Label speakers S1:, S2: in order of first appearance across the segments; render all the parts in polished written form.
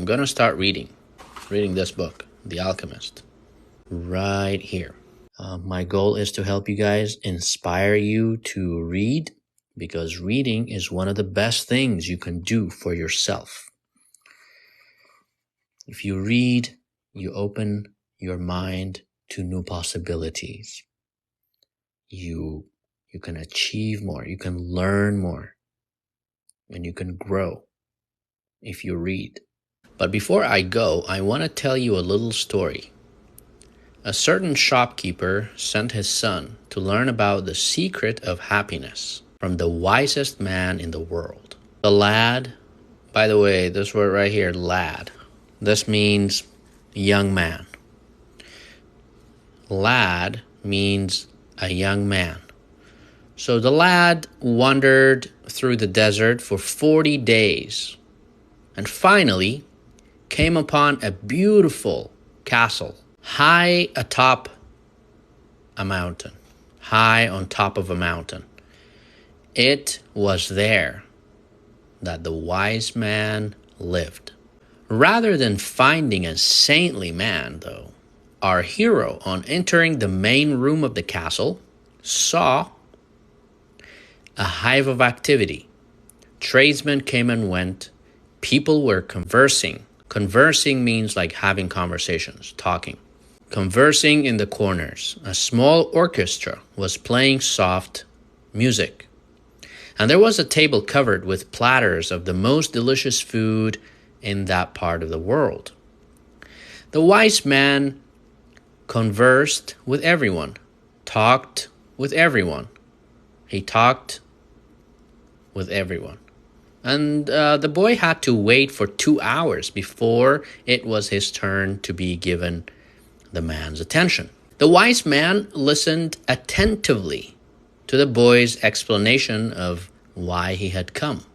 S1: I'm going to start reading this book, The Alchemist, right here. My goal is to help you guys, inspire you to read, because reading is one of the best things you can do for yourself. If you read, you open your mind to new possibilities. You can achieve more, you can learn more, and you can grow if you read. But before I go, I want to tell you a little story. A certain shopkeeper sent his son to learn about the secret of happiness from the wisest man in the world. The lad, by the way, this word right here, lad, this means young man. Lad means a young man. So the lad wandered through the desert for 40 days and finally came upon a beautiful castle high atop a mountain, high on top of a mountain. It was there that the wise man lived. Rather than finding a saintly man, though, our hero, on entering the main room of the castle, saw a hive of activity. Tradesmen came and went. People were conversing. Conversing means like having conversations, talking. Conversing in the corners. A small orchestra was playing soft music. And there was a table covered with platters of the most delicious food in that part of the world. The wise man conversed with everyone, talked with everyone. He talked with everyone. And the boy had to wait for 2 hours before it was his turn to be given the man's attention. The wise man listened attentively to the boy's explanation of why he had come.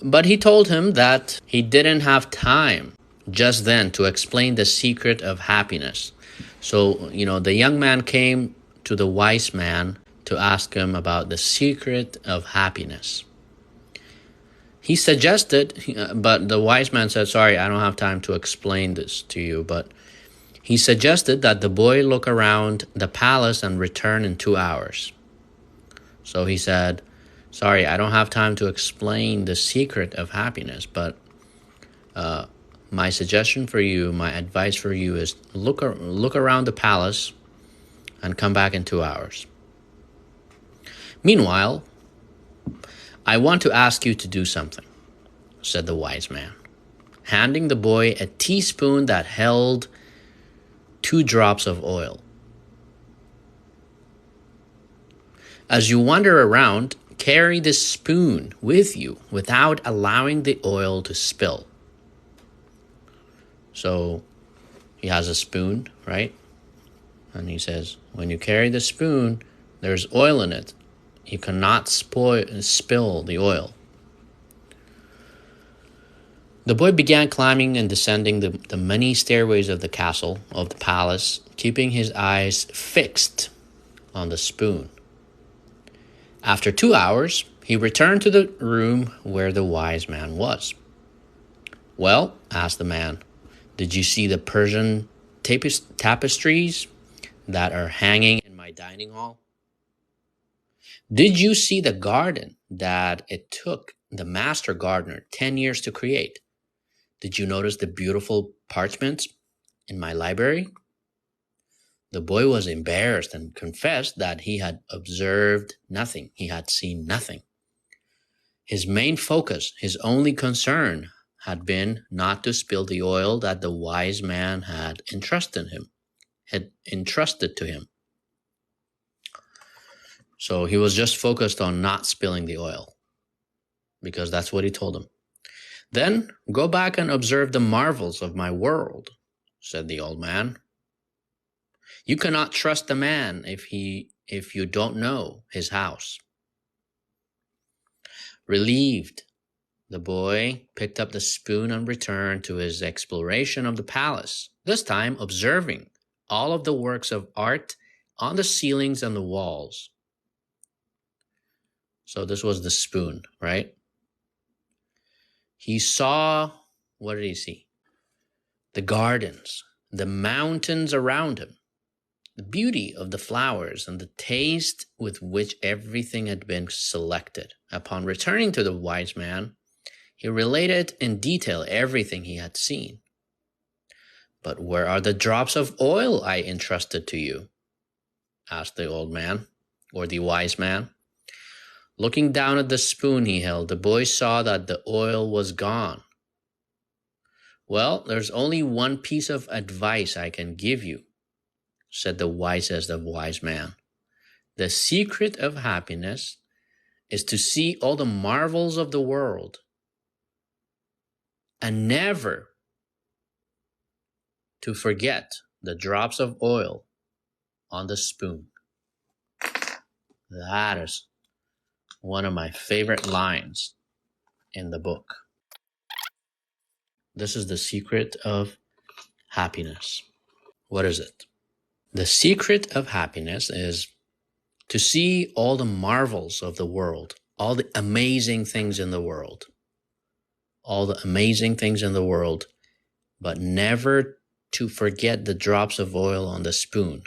S1: But he told him that he didn't have time just then to explain the secret of happiness. So, the young man came to the wise man to ask him about the secret of happiness. He suggested, but the wise man said, sorry, I don't have time to explain this to you, but he suggested that the boy look around the palace and return in 2 hours. So he said, sorry, I don't have time to explain the secret of happiness, but my suggestion for you, my advice for you is look around the palace and come back in 2 hours. Meanwhile, I want to ask you to do something, said the wise man, handing the boy a teaspoon that held 2 drops of oil. As you wander around, carry this spoon with you without allowing the oil to spill. So he has a spoon, right? And he says, when you carry the spoon, there's oil in it. You cannot spill the oil. The boy began climbing and descending the many stairways of the castle, of the palace, keeping his eyes fixed on the spoon. After 2 hours, he returned to the room where the wise man was. Well, asked the man, did you see the Persian tapestries that are hanging in my dining hall? Did you see the garden that it took the master gardener 10 years to create? Did you notice the beautiful parchments in my library? The boy was embarrassed and confessed that he had observed nothing. He had seen nothing. His main focus, his only concern, had been not to spill the oil that the wise man had entrusted to him. So he was just focused on not spilling the oil, because that's what he told him. Then go back and observe the marvels of my world, said the old man. You cannot trust a man if you don't know his house. Relieved, the boy picked up the spoon and returned to his exploration of the palace, this time observing all of the works of art on the ceilings and the walls. So this was the spoon, right? He saw, what did he see? The gardens, the mountains around him, the beauty of the flowers, and the taste with which everything had been selected. Upon returning to the wise man, he related in detail everything he had seen. "But where are the drops of oil I entrusted to you?" asked the old man, or the wise man. Looking down at the spoon he held, the boy saw that the oil was gone. "Well, there's only one piece of advice I can give you," said the wisest of wise men. "The secret of happiness is to see all the marvels of the world and never to forget the drops of oil on the spoon." That is one of my favorite lines in the book. This is the secret of happiness. What is it? The secret of happiness is to see all the marvels of the world, all the amazing things in the world, but never to forget the drops of oil on the spoon.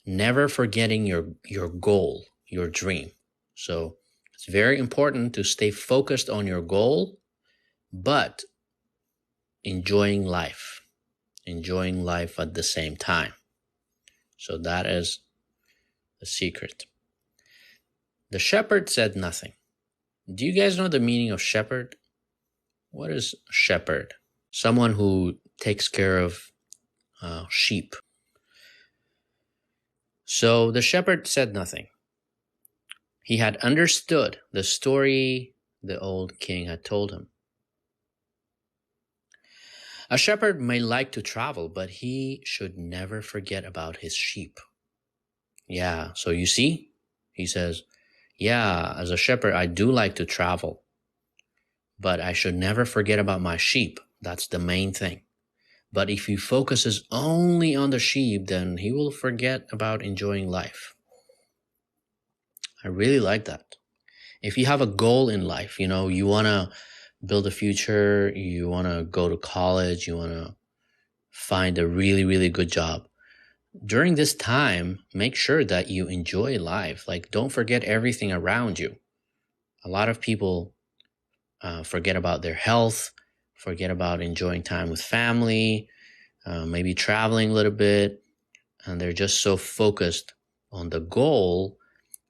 S1: Never forgetting your goal, your dream. So it's very important to stay focused on your goal, but enjoying life at the same time. So that is the secret. The shepherd said nothing. Do you guys know the meaning of shepherd? What is shepherd? Someone who takes care of sheep. So the shepherd said nothing. He had understood the story the old king had told him. A shepherd may like to travel, but he should never forget about his sheep. Yeah, so you see, he says, yeah, as a shepherd, I do like to travel, but I should never forget about my sheep. That's the main thing. But if he focuses only on the sheep, then he will forget about enjoying life. I really like that. If you have a goal in life, you want to build a future, you want to go to college, you want to find a really, really good job. During this time, make sure that you enjoy life. Like, don't forget everything around you. A lot of people forget about their health, forget about enjoying time with family, maybe traveling a little bit, and they're just so focused on the goal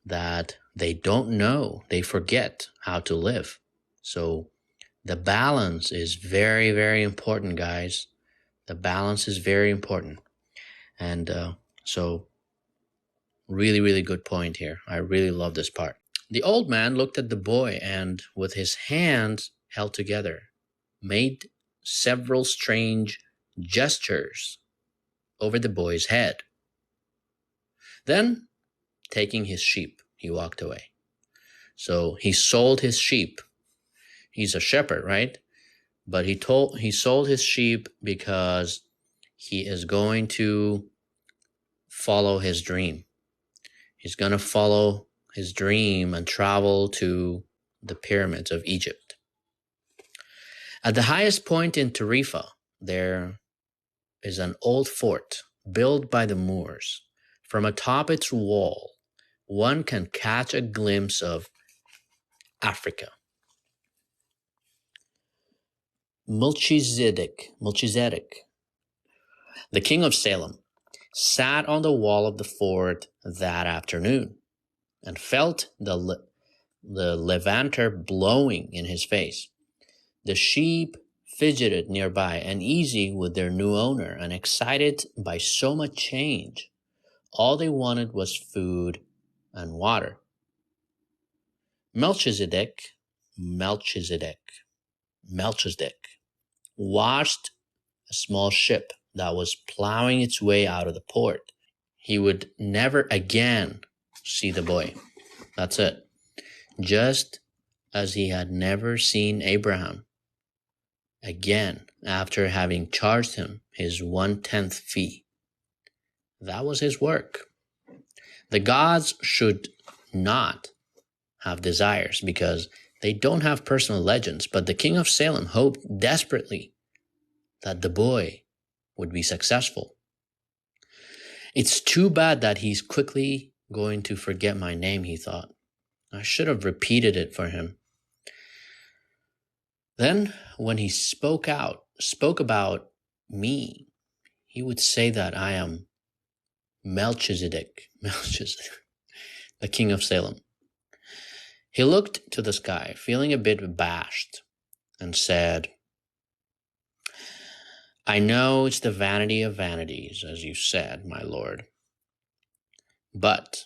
S1: that they don't know, they forget how to live. So the balance is very, very important, guys. The balance is very important. And so really, really good point here. I really love this part. The old man looked at the boy and, with his hands held together, made several strange gestures over the boy's head. Then, taking his sheep, he walked away. So he sold his sheep. He's a shepherd, right? But he sold his sheep because he is going to follow his dream. He's going to follow his dream and travel to the pyramids of Egypt. At the highest point in Tarifa, there is an old fort built by the Moors. From atop its wall, one can catch a glimpse of Africa. Melchizedek, the king of Salem, sat on the wall of the fort that afternoon and felt the levanter blowing in his face. The sheep fidgeted nearby, uneasy with their new owner and excited by so much change. All they wanted was food and water. Melchizedek watched a small ship that was plowing its way out of the port. He would never again see the boy. That's it. Just as he had never seen Abraham again after having charged him his 1/10 fee. That was his work. The gods should not have desires because They don't have personal legends, but the king of Salem hoped desperately that the boy would be successful. It's too bad that he's quickly going to forget my name, he thought. I should have repeated it for him. Then, when he spoke about me, he would say that I am Melchizedek, the king of Salem. He looked to the sky, feeling a bit abashed, and said, I know it's the vanity of vanities, as you said, my lord. But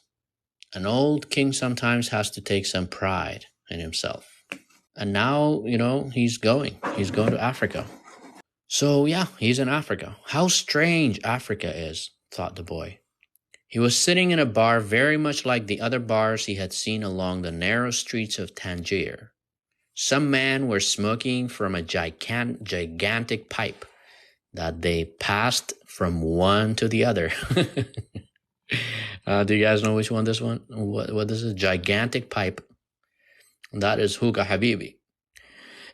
S1: an old king sometimes has to take some pride in himself. And now, he's going to Africa. So yeah, he's in Africa. How strange Africa is, thought the boy. He was sitting in a bar very much like the other bars he had seen along the narrow streets of Tangier. Some men were smoking from a gigantic pipe that they passed from one to the other. Do you guys know which one this one? What this is? Gigantic pipe. That is hookah habibi.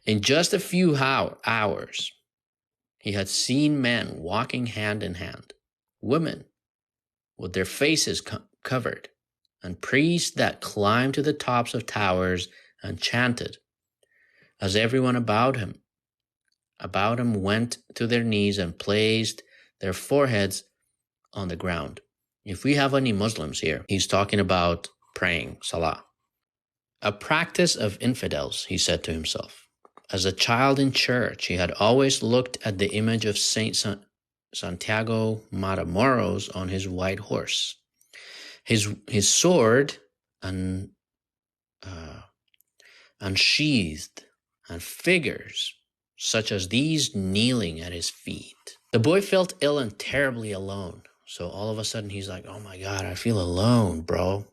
S1: In just a few hours, he had seen men walking hand in hand, women with their faces covered, and priests that climbed to the tops of towers and chanted, as everyone about him went to their knees and placed their foreheads on the ground. If we have any Muslims here, he's talking about praying, salah. A practice of infidels, he said to himself. As a child in church, he had always looked at the image of Saint Santiago Matamoros on his white horse. His sword unsheathed, and figures such as these kneeling at his feet. The boy felt ill and terribly alone. So all of a sudden he's like, oh my God, I feel alone, bro.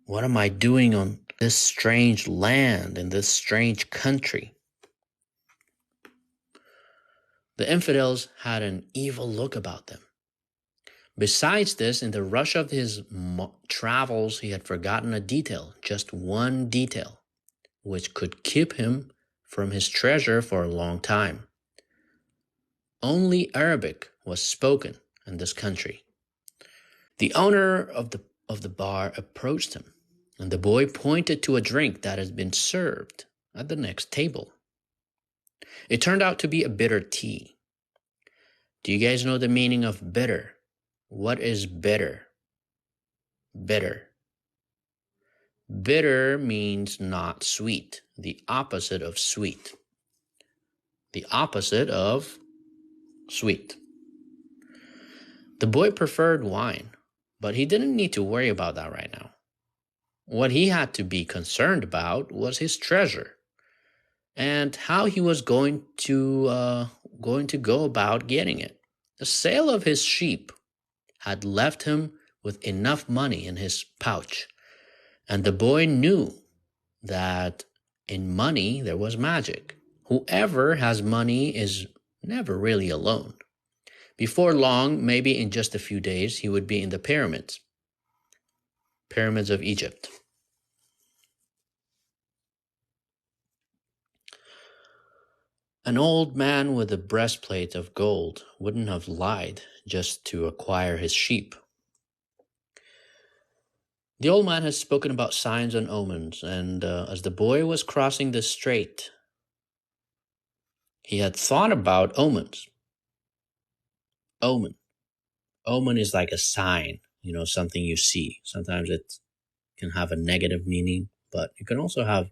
S1: What am I doing on this strange land, in this strange country? The infidels had an evil look about them. Besides this, in the rush of his travels, he had forgotten a detail, just one detail, which could keep him from his treasure for a long time. Only Arabic was spoken in this country. The owner of the bar approached him, and the boy pointed to a drink that had been served at the next table. It turned out to be a bitter tea. Do you guys know the meaning of bitter? What is bitter? Bitter. Bitter means not sweet, the opposite of sweet. The opposite of sweet. The boy preferred wine, but he didn't need to worry about that right now. What he had to be concerned about was his treasure and how he was going to go about getting it. The sale of his sheep had left him with enough money in his pouch, and the boy knew that in money there was magic. Whoever has money is never really alone. Before long, maybe in just a few days, he would be in the pyramids of Egypt. An old man with a breastplate of gold wouldn't have lied just to acquire his sheep. The old man has spoken about signs and omens, and as the boy was crossing the strait, he had thought about omens. Omen is like a sign, something you see. Sometimes it can have a negative meaning, but it can also have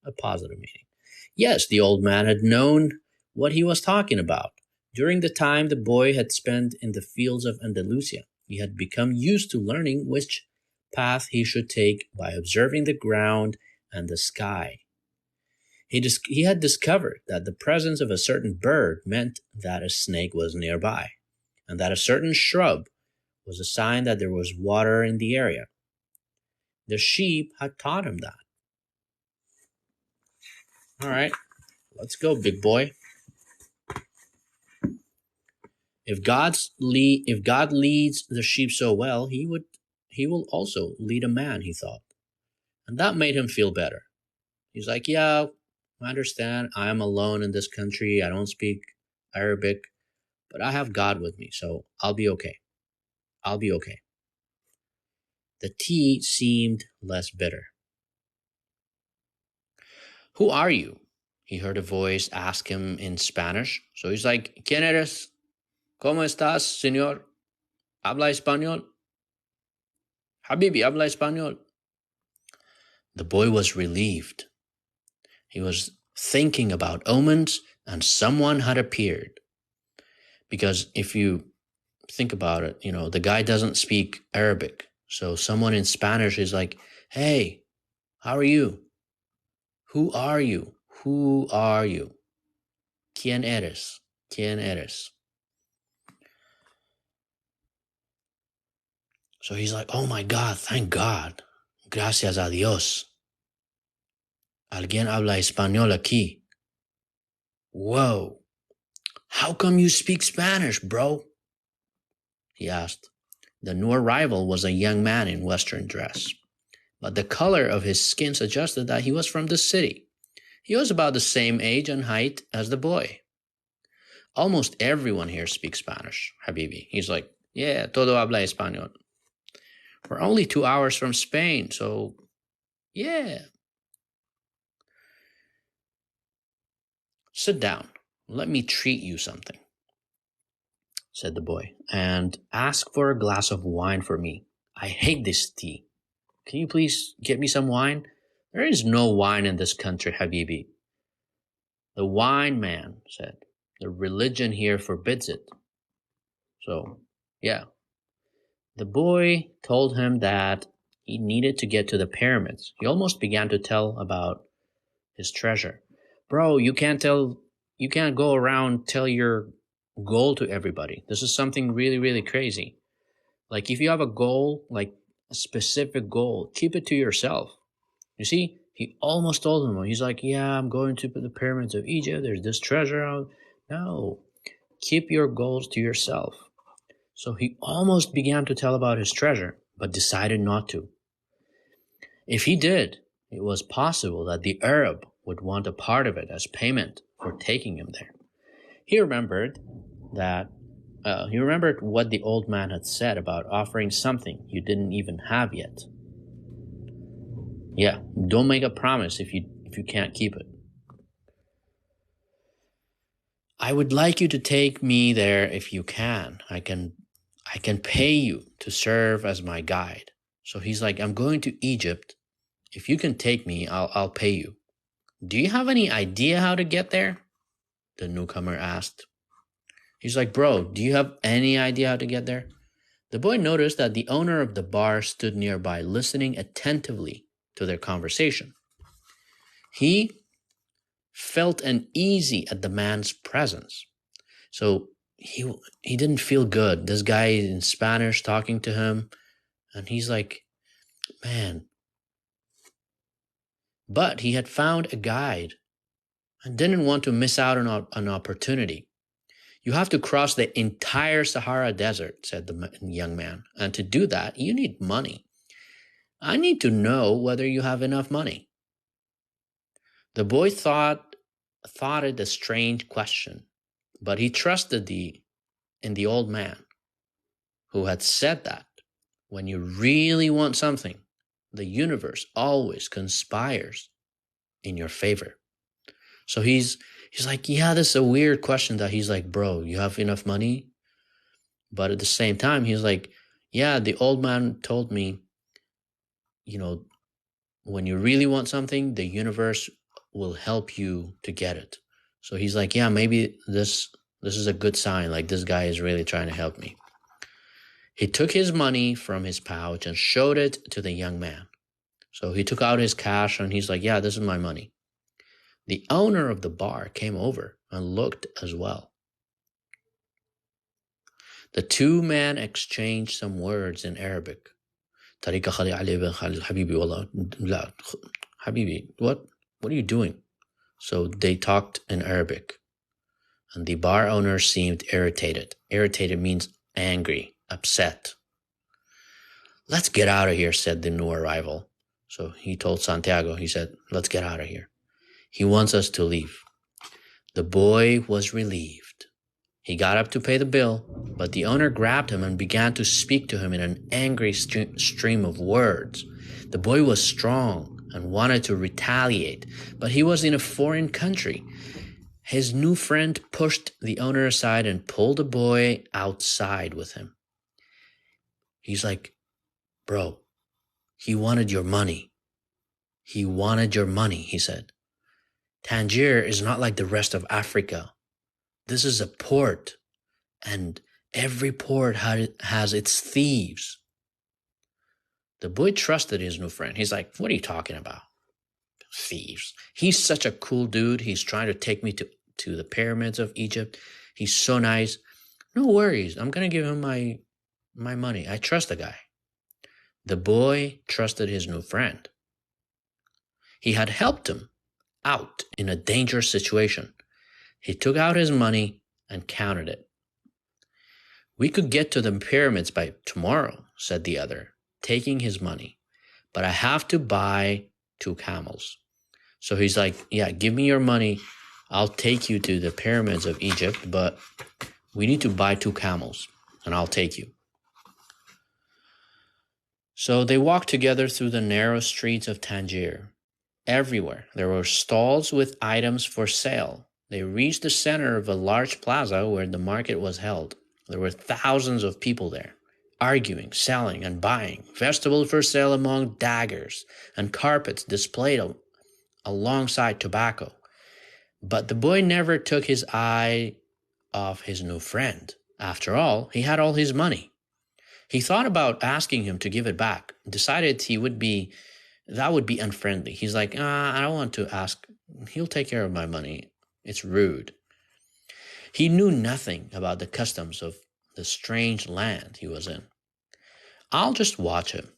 S1: a positive meaning. Yes, the old man had known what he was talking about. During the time the boy had spent in the fields of Andalusia, he had become used to learning which path he should take by observing the ground and the sky. He had discovered that the presence of a certain bird meant that a snake was nearby, and that a certain shrub was a sign that there was water in the area. The sheep had taught him that. All right, let's go, big boy. If God leads the sheep so well, he will also lead a man, he thought. And that made him feel better. He's like, yeah, I understand. I am alone in this country. I don't speak Arabic, but I have God with me, so I'll be okay. I'll be okay. The tea seemed less bitter. Who are you? He heard a voice ask him in Spanish. So he's like, ¿Quién eres? ¿Cómo estás, señor? ¿Habla español? Habibi, habla español. The boy was relieved. He was thinking about omens and someone had appeared. Because if you think about it, the guy doesn't speak Arabic. So someone in Spanish is like, hey, how are you? Who are you? Who are you? ¿Quién eres? ¿Quién eres? So he's like, oh my God, thank God. Gracias a Dios. Alguien habla español aquí. Whoa. How come you speak Spanish, bro? He asked. The new arrival was a young man in Western dress, but the color of his skin suggested that he was from the city. He was about the same age and height as the boy. Almost everyone here speaks Spanish, Habibi. He's like, yeah, todo habla español. We're only 2 hours from Spain, so yeah. Sit down. Let me treat you something, said the boy, and ask for a glass of wine for me. I hate this tea. Can you please get me some wine? There is no wine in this country, Habibi. The wine man said. The religion here forbids it. So, yeah. The boy told him that he needed to get to the pyramids. He almost began to tell about his treasure. Bro, you can't go around tell your goal to everybody. This is something really, really crazy. Like if you have a goal, like a specific goal, keep it to yourself. You see, he almost told him, he's like, yeah, I'm going to the pyramids of Egypt. There's this treasure. No, keep your goals to yourself. So he almost began to tell about his treasure, but decided not to. If he did, it was possible that the Arab would want a part of it as payment for taking him there. He remembered what the old man had said about offering something you didn't even have yet. Yeah, don't make a promise if you can't keep it. I would like you to take me there if you can. I can pay you to serve as my guide. So he's like, I'm going to Egypt. If you can take me, I'll pay you. Do you have any idea how to get there? The newcomer asked. He's like, bro, do you have any idea how to get there? The boy noticed that the owner of the bar stood nearby, listening attentively to their conversation. He felt uneasy at the man's presence. So he didn't feel good. This guy in Spanish talking to him, and he's like, man. But he had found a guide and didn't want to miss out on an opportunity. You have to cross the entire Sahara Desert, said the young man. And to do that, you need money. I need to know whether you have enough money. The boy thought it a strange question, but he trusted in the old man who had said that when you really want something, the universe always conspires in your favor. So he's like, yeah, this is a weird question that he's like, bro, you have enough money? But at the same time, he's like, yeah, the old man told me, when you really want something, the universe will help you to get it. So he's like, yeah, maybe this is a good sign. Like this guy is really trying to help me. He took his money from his pouch and showed it to the young man. So he took out his cash and he's like, yeah, this is my money. The owner of the bar came over and looked as well. The two men exchanged some words in Arabic. Habibi, what are you doing? So they talked in Arabic. And the bar owner seemed irritated. Irritated means angry, upset. Let's get out of here, said the new arrival. So he told Santiago, he said, let's get out of here. He wants us to leave. The boy was relieved. He got up to pay the bill, but the owner grabbed him and began to speak to him in an angry stream of words. The boy was strong and wanted to retaliate, but he was in a foreign country. His new friend pushed the owner aside and pulled the boy outside with him. He's like, bro, he wanted your money. He wanted your money, he said. Tangier is not like the rest of Africa. This is a port, and every port has its thieves. The boy trusted his new friend. He's like, what are you talking about? Thieves. He's such a cool dude. He's trying to take me to the pyramids of Egypt. He's so nice. No worries. I'm going to give him my money. I trust the guy. The boy trusted his new friend. He had helped him out in a dangerous situation. He took out his money and counted it. We could get to the pyramids by tomorrow, said the other, taking his money. But I have to buy 2 camels. So he's like, yeah, give me your money. I'll take you to the pyramids of Egypt, but we need to buy 2 camels, and I'll take you. So they walked together through the narrow streets of Tangier. Everywhere there were stalls with items for sale. They reached the center of a large plaza where the market was held. There were thousands of people there, arguing, selling, and buying. Vegetables for sale among daggers, and carpets displayed alongside tobacco. But the boy never took his eye off his new friend. After all, he had all his money. He thought about asking him to give it back, decided that would be unfriendly. He's like, I don't want to ask. He'll take care of my money. It's rude. He knew nothing about the customs of the strange land he was in. I'll just watch him,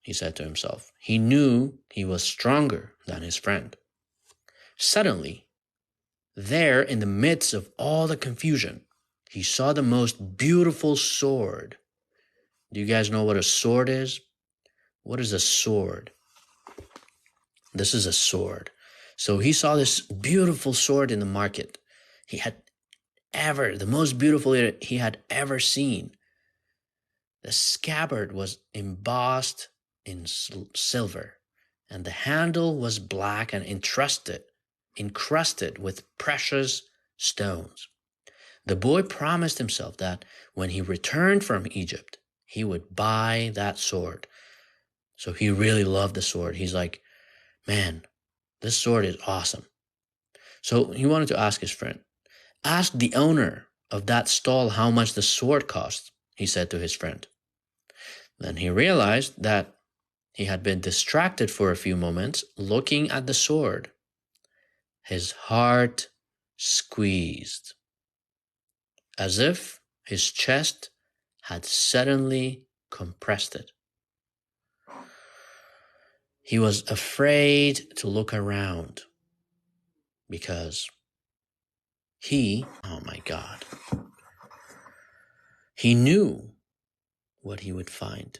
S1: he said to himself. He knew he was stronger than his friend. Suddenly, there in the midst of all the confusion, he saw the most beautiful sword. Do you guys know what a sword is? What is a sword? This is a sword. So he saw this beautiful sword in the market. The most beautiful he had ever seen. The scabbard was embossed in silver, and the handle was black and encrusted with precious stones. The boy promised himself that when he returned from Egypt, he would buy that sword. So he really loved the sword. He's like, man, this sword is awesome. So he wanted to ask his friend, ask the owner of that stall how much the sword cost, he said to his friend. Then he realized that he had been distracted for a few moments looking at the sword. His heart squeezed, as if his chest had suddenly compressed it. He was afraid to look around because he knew what he would find.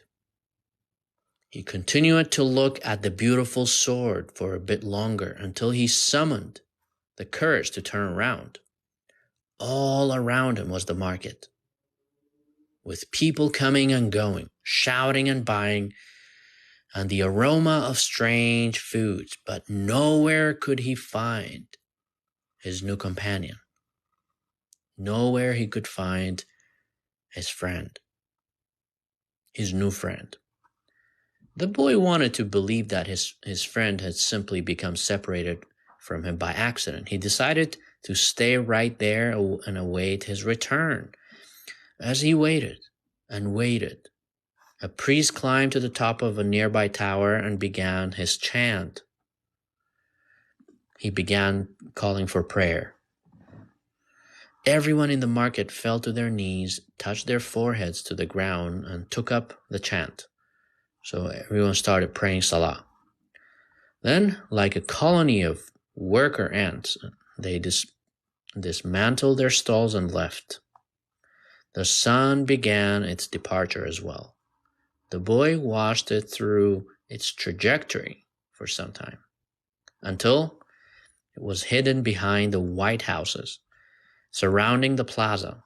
S1: He continued to look at the beautiful sword for a bit longer until he summoned the courage to turn around. All around him was the market, with people coming and going, shouting and buying, and the aroma of strange foods, but nowhere could he find his new companion. Nowhere he could find his friend, his new friend. The boy wanted to believe that his friend had simply become separated from him by accident. He decided to stay right there and await his return. As he waited and waited, a priest climbed to the top of a nearby tower and began his chant. He began calling for prayer. Everyone in the market fell to their knees, touched their foreheads to the ground, and took up the chant. So everyone started praying Salah. Then, like a colony of worker ants, they dismantled their stalls and left. The sun began its departure as well. The boy watched it through its trajectory for some time, until it was hidden behind the white houses surrounding the plaza.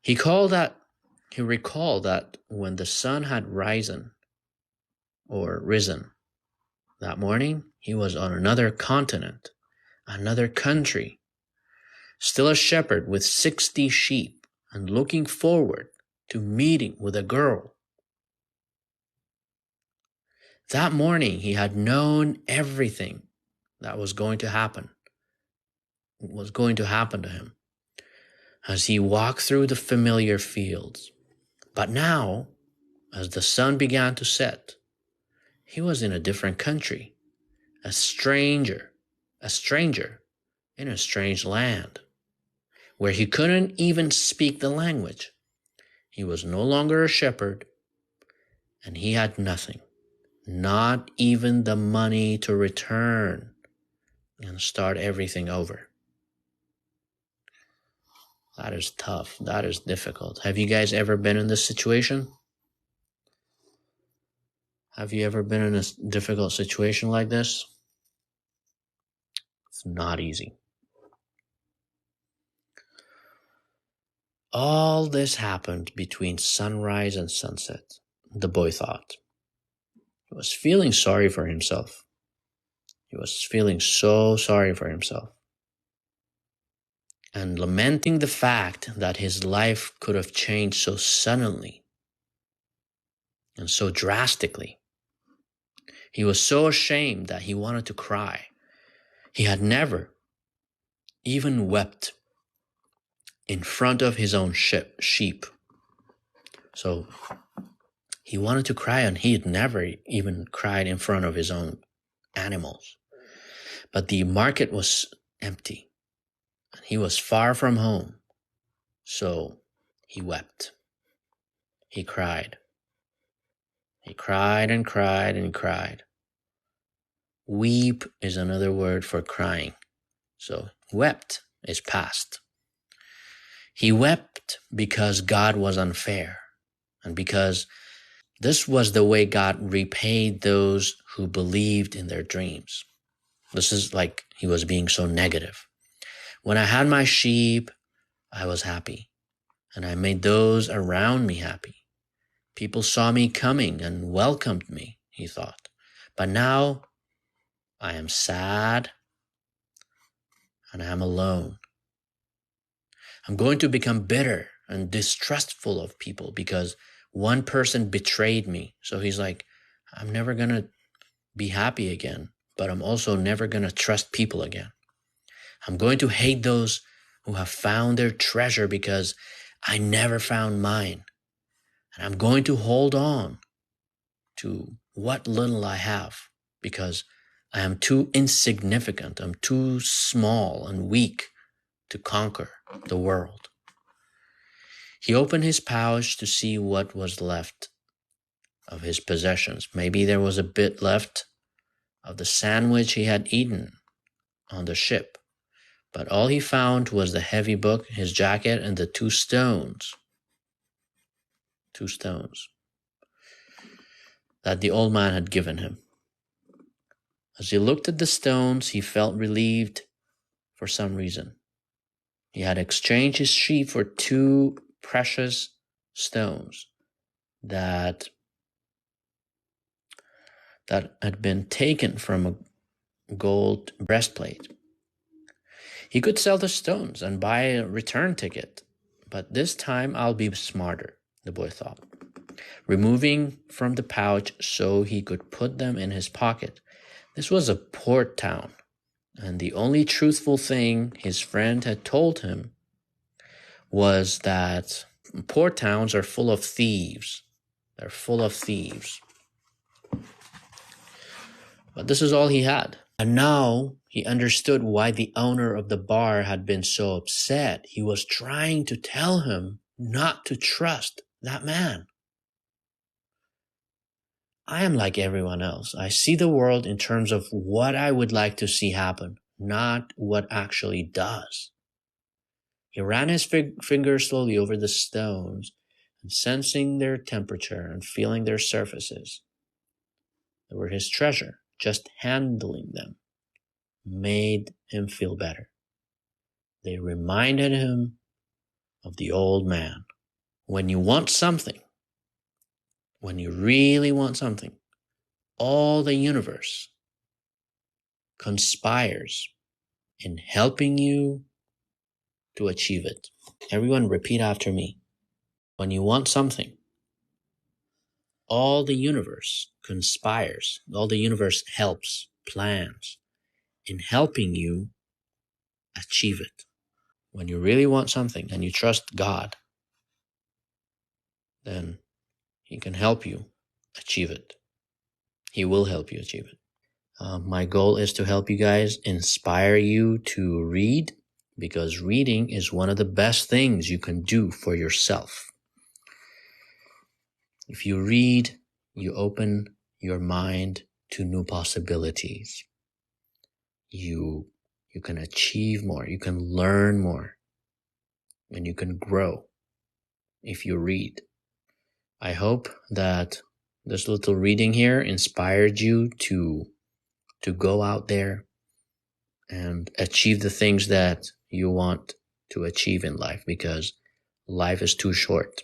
S1: He recalled that when the sun had risen that morning, he was on another continent, another country, still a shepherd with 60 sheep and looking forward to meeting with a girl. That morning, he had known everything that was going to happen to him as he walked through the familiar fields. But now, as the sun began to set, he was in a different country, a stranger in a strange land, where he couldn't even speak the language. He was no longer a shepherd, and he had nothing, not even the money to return and start everything over. That is tough. That is difficult. Have you guys ever been in this situation? Have you ever been in a difficult situation like this? It's not easy. All this happened between sunrise and sunset, the boy thought. He was feeling sorry for himself. He was feeling so sorry for himself, and lamenting the fact that his life could have changed so suddenly and so drastically. He was so ashamed that he wanted to cry. He had never even wept in front of his own sheep. So he wanted to cry, and he had never even cried in front of his own animals. But the market was empty, and he was far from home. So he wept. He cried. He cried and cried and cried. Weep is another word for crying. So wept is past. He wept because God was unfair, and because this was the way God repaid those who believed in their dreams. This is like he was being so negative. When I had my sheep, I was happy, and I made those around me happy. People saw me coming and welcomed me, he thought. But now I am sad and I am alone. I'm going to become bitter and distrustful of people because one person betrayed me. So he's like, I'm never going to be happy again, but I'm also never going to trust people again. I'm going to hate those who have found their treasure because I never found mine. And I'm going to hold on to what little I have because I am too insignificant. I'm too small and weak to conquer the world. He opened his pouch to see what was left of his possessions. Maybe there was a bit left of the sandwich he had eaten on the ship. But all he found was the heavy book, his jacket, and the two stones. 2 stones that the old man had given him. As he looked at the stones, he felt relieved for some reason. He had exchanged his sheep for 2 precious stones that had been taken from a gold breastplate. He could sell the stones and buy a return ticket, but this time I'll be smarter, the boy thought. Removing from the pouch so he could put them in his pocket. This was a port town, and the only truthful thing his friend had told him was that port towns are full of thieves. They're full of thieves. But this is all he had. And now he understood why the owner of the bar had been so upset. He was trying to tell him not to trust that man. I am like everyone else. I see the world in terms of what I would like to see happen, not what actually does. He ran his finger slowly over the stones, and sensing their temperature and feeling their surfaces. They were his treasure. Just handling them made him feel better. They reminded him of the old man. When you want something, when you really want something, all the universe conspires in helping you to achieve it. Everyone repeat after me. When you want something, all the universe conspires, all the universe helps, plans in helping you achieve it. When you really want something and you trust God, then He can help you achieve it. He will help you achieve it. My goal is to help you guys, inspire you to read, because reading is one of the best things you can do for yourself. If you read, you open your mind to new possibilities. You can achieve more, you can learn more, and you can grow if you read. I hope that this little reading here inspired you to go out there and achieve the things that you want to achieve in life, because life is too short.